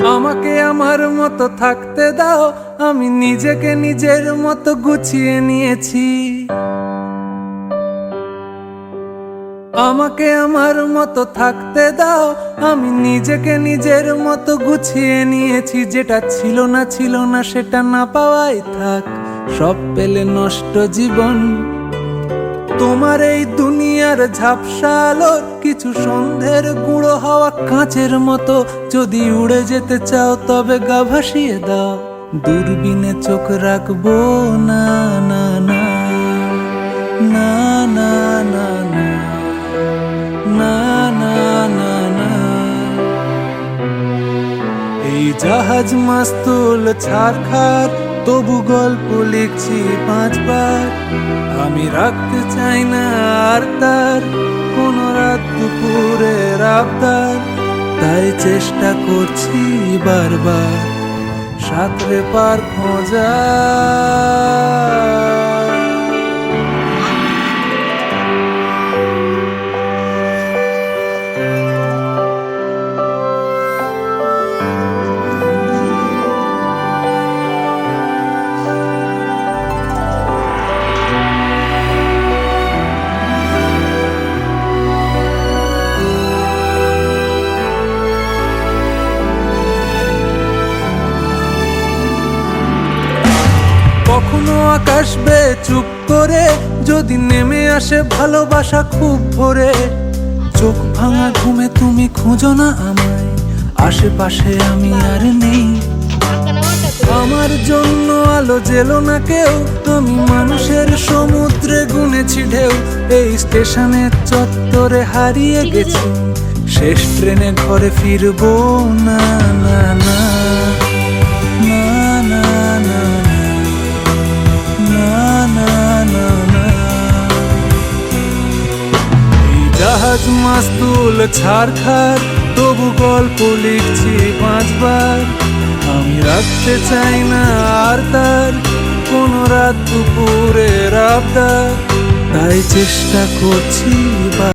আমাকে আমার মতো থাকতে দাও, আমি নিজেকে নিজের মতো গুছিয়ে নিয়েছি। আমাকে আমার মতো থাকতে দাও, আমি নিজেকে নিজের মতো গুছিয়ে নিয়েছি। যেটা ছিল না সেটা না পাওয়াই থাক, সব পেলে নষ্ট জীবন। তোমার এই দুনিয়ার ঝাপসা আলোর কিছু সন্ধ্যের গুঁড়ো হাওয়া কাঁচের মতো। যদি উড়ে যেতে চাও তবে গা ভাসিয়ে দাও, দূরবীনে চোখ রাখবো না না না না না না না না না না। এই জাহাজ মাস্তুল ছারখার, তবু গল্প লিখছি 5 বার। আমি রাখতে চাই না আর তার কোনো রাত দুপুরের আবদার, তাই চেষ্টা করছি বারবার সাঁতরে পার খোঁজা। কখনো আকাশ বে চুপ করে, যদি নেমে আসে ভালোবাসা খুব ভোরে। চোখ ভাঙা ঘুমে তুমি খুঁজো না আমায়, আশেপাশে আমি আর নেই। আমার জন্য আলো জেলো না কেউ, আমি মানুষের সমুদ্রে গুনেছি ঢেউ। এই স্টেশনের চত্বরে হারিয়ে গেছি, শেষ ট্রেনে ঘরে ফিরবো না না না না না না। এই জাহাজ মাস্তুল ছারখার, তবু গল্প লিখছি 5 বার। আমি রাখতে চাই না আর তার কোনো রাত দুপুরের আবদার, তাই চেষ্টা করছি।